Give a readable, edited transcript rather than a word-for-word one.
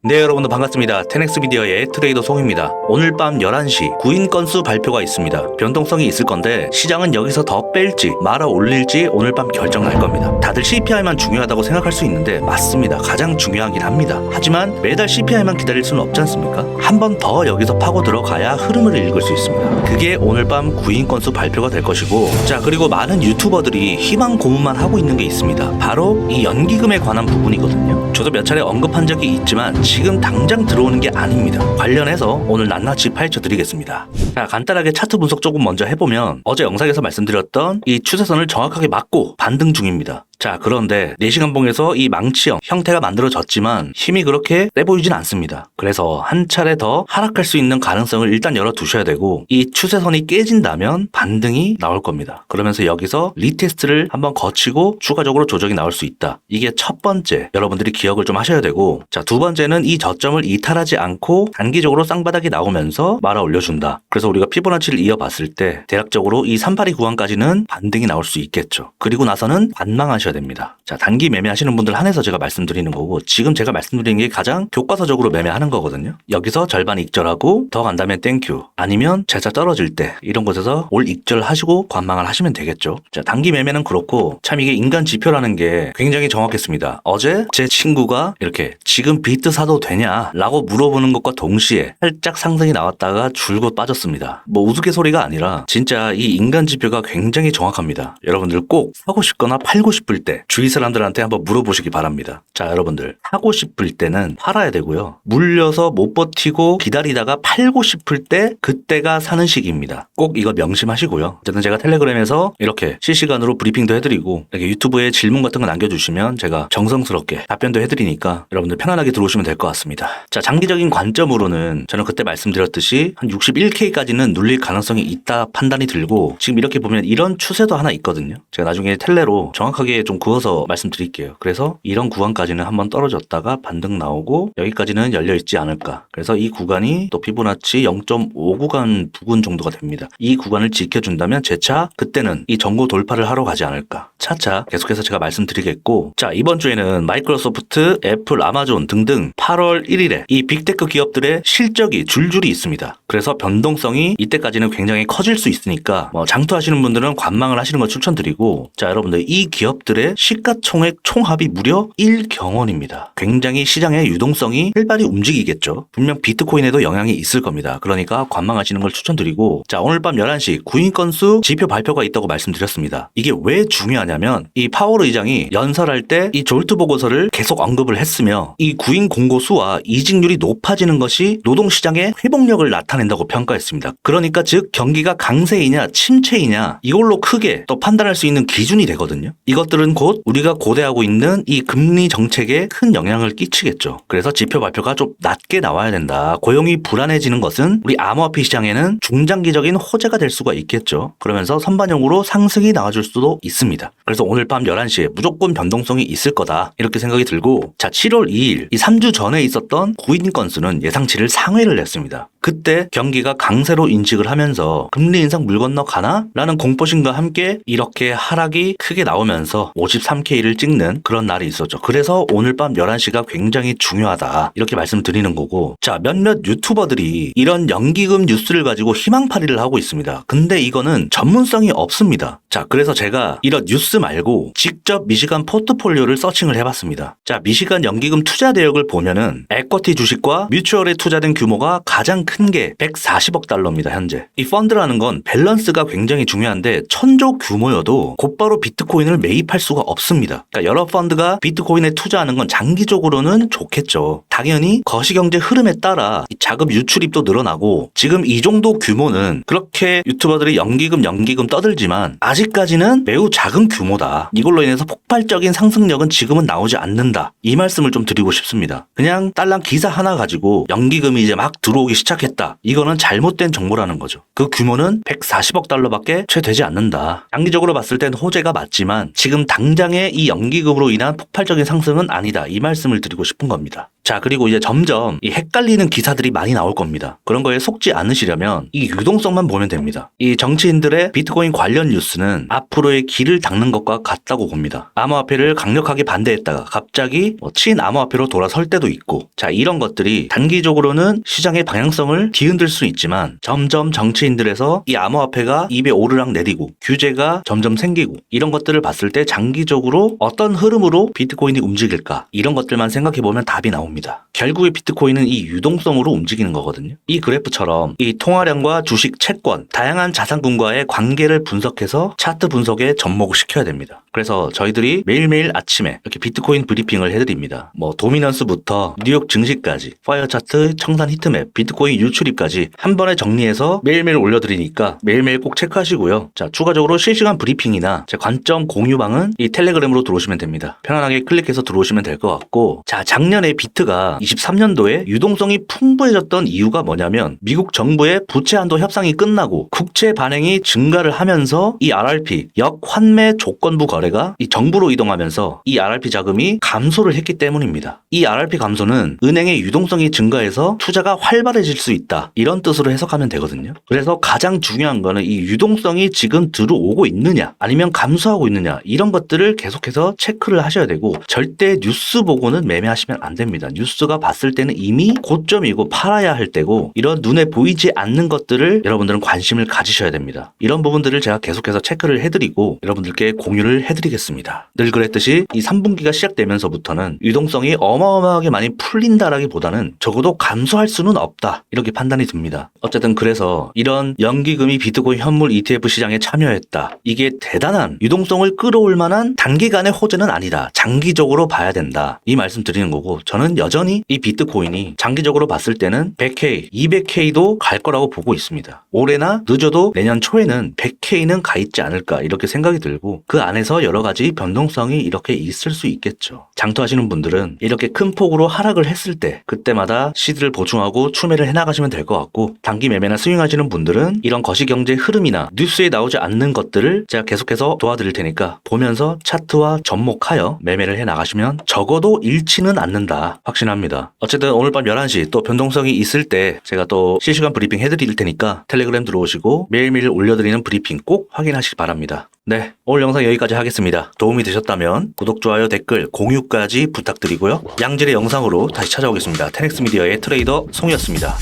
네, 여러분들 반갑습니다. 테넥스 미디어의 트레이더 송입니다. 오늘 밤 11시 구인 건수 발표가 있습니다. 변동성이 있을 건데 시장은 여기서 더 뺄지 말아 올릴지 오늘 밤 결정 날 겁니다. 다들 CPI만 중요하다고 생각할 수 있는데 맞습니다. 가장 중요하긴 합니다. 하지만 매달 CPI만 기다릴 수는 없지 않습니까? 한 번 더 여기서 파고 들어가야 흐름을 읽을 수 있습니다. 그게 오늘 밤 구인 건수 발표가 될 것이고, 자, 그리고 많은 유튜버들이 희망 고문만 하고 있는 게 있습니다. 바로 이 연기금에 관한 부분이거든요. 저도 몇 차례 언급한 적이 있지만 지금 당장 들어오는 게 아닙니다. 관련해서 오늘 낱낱이 파헤쳐 드리겠습니다. 자, 간단하게 차트 분석 조금 먼저 해보면 어제 영상에서 말씀드렸던 이 추세선을 정확하게 맞고 반등 중입니다. 자, 그런데 4시간 봉에서 이 망치형 형태가 만들어졌지만 힘이 그렇게 세 보이진 않습니다. 그래서 한 차례 더 하락할 수 있는 가능성을 일단 열어두셔야 되고, 이 추세선이 깨진다면 반등이 나올 겁니다. 그러면서 여기서 리테스트를 한번 거치고 추가적으로 조정이 나올 수 있다. 이게 첫 번째, 여러분들이 기억을 좀 하셔야 되고, 자, 두 번째는 이 저점을 이탈하지 않고 단기적으로 쌍바닥이 나오면서 말아 올려준다. 그래서 우리가 피보나치를 이어봤을 때 대략적으로 이 382 구간까지는 반등이 나올 수 있겠죠. 그리고 나서는 관망하셔야 됩니다. 자, 단기 매매하시는 분들 한해서 제가 말씀드리는 거고, 지금 제가 말씀드리는 게 가장 교과서적으로 매매하는 거거든요. 여기서 절반 익절하고 더 간다면 땡큐, 아니면 재차 떨어질 때 이런 곳에서 올 익절하시고 관망을 하시면 되겠죠. 자, 단기 매매는 그렇고, 참 이게 인간 지표라는 게 굉장히 정확했습니다. 어제 제 친구가 이렇게 지금 비트 사도 되냐 라고 물어보는 것과 동시에 살짝 상승이 나왔다가 줄곧 빠졌습니다. 뭐 우스갯소리가 아니라 진짜 이 인간 지표가 굉장히 정확합니다. 여러분들 꼭 사고 싶거나 팔고 싶을 때 주위 사람들한테 한번 물어보시기 바랍니다. 자, 여러분들 사고 싶을 때는 팔아야 되고요, 물려서 못 버티고 기다리다가 팔고 싶을 때 그때가 사는 시기입니다. 꼭 이거 명심하시고요. 어쨌든 제가 텔레그램에서 이렇게 실시간으로 브리핑도 해드리고, 이렇게 유튜브에 질문 같은 거 남겨주시면 제가 정성스럽게 답변도 해드리니까 여러분들 편안하게 들어오시면 될 것 같습니다. 자, 장기적인 관점으로는 저는 그때 말씀드렸듯이 한 61K까지는 눌릴 가능성이 있다 판단이 들고, 지금 이렇게 보면 이런 추세도 하나 있거든요. 제가 나중에 텔레로 정확하게 좀 그어서 말씀드릴게요. 그래서 이런 구간까지는 한번 떨어졌다가 반등 나오고 여기까지는 열려있지 않을까. 그래서 이 구간이 또 피보나치 0.5 구간 부근 정도가 됩니다. 이 구간을 지켜준다면 재차 그때는 이 전고 돌파를 하러 가지 않을까. 차차 계속해서 제가 말씀드리겠고, 자, 이번 주에는 마이크로소프트, 애플, 아마존 등등 8월 1일에 이 빅테크 기업들의 실적이 줄줄이 있습니다. 그래서 변동성이 이때까지는 굉장히 커질 수 있으니까 장투하시는 분들은 관망을 하시는 걸 추천드리고, 자, 여러분들 이 기업들의 시가총액 총합이 무려 1경원입니다. 굉장히 시장의 유동성이 활발히 움직이겠죠. 분명 비트코인에도 영향이 있을 겁니다. 그러니까 관망하시는 걸 추천드리고, 자, 오늘 밤 11시 구인 건수 지표 발표가 있다고 말씀드렸습니다. 이게 왜 중요하냐면 이 파월 의장이 연설할 때 이 졸트 보고서를 계속 언급을 했으며, 이 구인 공고 수와 이직률이 높아지는 것이 노동시장의 회복력을 나타낸다고 평가했습니다. 그러니까 즉 경기가 강세이냐 침체이냐 이걸로 크게 또 판단할 수 있는 기준이 되거든요. 이것들은 곧 우리가 고대하고 있는 이 금리 정책에 큰 영향을 끼치겠죠. 그래서 지표 발표가 좀 낮게 나와야 된다. 고용이 불안해지는 것은 우리 암호화폐 시장에는 중장기적인 호재가 될 수가 있겠죠. 그러면서 선반영으로 상승이 나와줄 수도 있습니다. 그래서 오늘 밤 11시에 무조건 변동성이 있을 거다, 이렇게 생각이 들고, 자, 7월 2일 이 3주 전에 있었던 구인 건수는 예상치를 상회를 했습니다. 그때 경기가 강세로 인식을 하면서 금리 인상 물 건너 가나? 라는 공포심과 함께 이렇게 하락이 크게 나오면서 53K를 찍는 그런 날이 있었죠. 그래서 오늘 밤 11시가 굉장히 중요하다, 이렇게 말씀드리는 거고, 자, 몇몇 유튜버들이 이런 연기금 뉴스를 가지고 희망팔이를 하고 있습니다. 근데 이거는 전문성이 없습니다. 자, 그래서 제가 이런 뉴스 말고 직접 미시간 포트폴리오를 서칭을 해봤습니다. 자, 미시간 연기금 투자 대역을 보면은 에쿼티 주식과 뮤추얼에 투자된 규모가 가장 큰 게 140억 달러입니다. 현재 이 펀드라는 건 밸런스가 굉장히 중요한데, 천조 규모여도 곧바로 비트코인을 매입할 수가 없습니다. 그러니까 여러 펀드가 비트코인에 투자하는 건 장기적으로는 좋겠죠. 당연히 거시경제 흐름에 따라 자금 유출입도 늘어나고, 지금 이 정도 규모는 그렇게 유튜버들이 연기금 떠들지만 아직까지는 매우 작은 규모다. 이걸로 인해서 폭발적인 상승력은 지금은 나오지 않는다, 이 말씀을 좀 드리고 싶습니다. 그냥 딸랑 기사 하나 가지고 연기금이 이제 막 들어오기 시작했다, 이거는 잘못된 정보라는 거죠. 그 규모는 140억 달러밖에 채 되지 않는다. 장기적으로 봤을 땐 호재가 맞지만 지금 당장의 이 연기금으로 인한 폭발적인 상승은 아니다, 이 말씀을 드리고 싶은 겁니다. 자, 그리고 이제 점점 이 헷갈리는 기사들이 많이 나올 겁니다. 그런 거에 속지 않으시려면 이 유동성만 보면 됩니다. 이 정치인들의 비트코인 관련 뉴스는 앞으로의 길을 닦는 것과 같다고 봅니다. 암호화폐를 강력하게 반대했다가 갑자기 친암호화폐로 돌아설 때도 있고, 자, 이런 것들이 단기적으로는 시장의 방향성을 뒤흔들 수 있지만 점점 정치인들에서 이 암호화폐가 입에 오르락 내리고 규제가 점점 생기고 이런 것들을 봤을 때 장기적으로 어떤 흐름으로 비트코인이 움직일까, 이런 것들만 생각해 보면 답이 나옵니다. 결국에 비트코인은 이 유동성으로 움직이는 거거든요. 이 그래프처럼 이 통화량과 주식, 채권, 다양한 자산군과의 관계를 분석해서 차트 분석에 접목을 시켜야 됩니다. 그래서 저희들이 매일매일 아침에 이렇게 비트코인 브리핑을 해드립니다. 뭐 도미넌스부터 뉴욕 증시까지, 파이어 차트, 청산 히트맵, 비트코인 유출입까지 한 번에 정리해서 매일매일 올려드리니까 매일매일 꼭 체크하시고요. 자, 추가적으로 실시간 브리핑이나 제 관점 공유방은 이 텔레그램으로 들어오시면 됩니다. 편안하게 클릭해서 들어오시면 될 것 같고, 자, 작년에 비트가 23년도에 유동성이 풍부해졌던 이유가 뭐냐면 미국 정부의 부채 한도 협상이 끝나고 국채 발행이 증가를 하면서 이 RRP 역환매 조건부 거래가 이 정부로 이동하면서 이 RRP 자금이 감소를 했기 때문입니다. 이 RRP 감소는 은행의 유동성이 증가해서 투자가 활발해질 수 있다, 이런 뜻으로 해석하면 되거든요. 그래서 가장 중요한 거는 이 유동성이 지금 들어오고 있느냐 아니면 감소하고 있느냐, 이런 것들을 계속해서 체크를 하셔야 되고, 절대 뉴스 보고는 매매하시면 안 됩니다. 뉴스가 봤을 때는 이미 고점이고 팔아야 할 때고, 이런 눈에 보이지 않는 것들을 여러분들은 관심을 가지셔야 됩니다. 이런 부분들을 제가 계속해서 체크를 해드리고 여러분들께 공유를 해드리겠습니다. 늘 그랬듯이 이 3분기가 시작되면서부터는 유동성이 어마어마하게 많이 풀린다라기보다는 적어도 감소할 수는 없다, 이렇게 판단이 듭니다. 어쨌든 그래서 이런 연기금이 비트코인 현물 ETF 시장에 참여했다, 이게 대단한 유동성을 끌어올 만한 단기간의 호재는 아니다, 장기적으로 봐야 된다, 이 말씀 드리는 거고, 저는 여전히 이 비트코인이 장기적으로 봤을 때는 100K, 200K도 갈 거라고 보고 있습니다. 올해나 늦어도 내년 초에는 100K는 가 있지 않을까, 이렇게 생각이 들고, 그 안에서 여러 가지 변동성이 이렇게 있을 수 있겠죠. 장투하시는 분들은 이렇게 큰 폭으로 하락을 했을 때 그때마다 시드를 보충하고 추매를 해나가시면 될 것 같고, 단기 매매나 스윙하시는 분들은 이런 거시경제 흐름이나 뉴스에 나오지 않는 것들을 제가 계속해서 도와드릴 테니까 보면서 차트와 접목하여 매매를 해나가시면 적어도 잃지는 않는다, 확신합니다. 어쨌든 오늘 밤 11시 또 변동성이 있을 때 제가 또 실시간 브리핑 해드릴 테니까 텔레그램 들어오시고 매일매일 올려드리는 브리핑 꼭 확인하시기 바랍니다. 네, 오늘 영상 여기까지 하겠습니다. 도움이 되셨다면 구독, 좋아요, 댓글, 공유까지 부탁드리고요. 양질의 영상으로 다시 찾아오겠습니다. 테넥스 미디어의 트레이더 송이었습니다.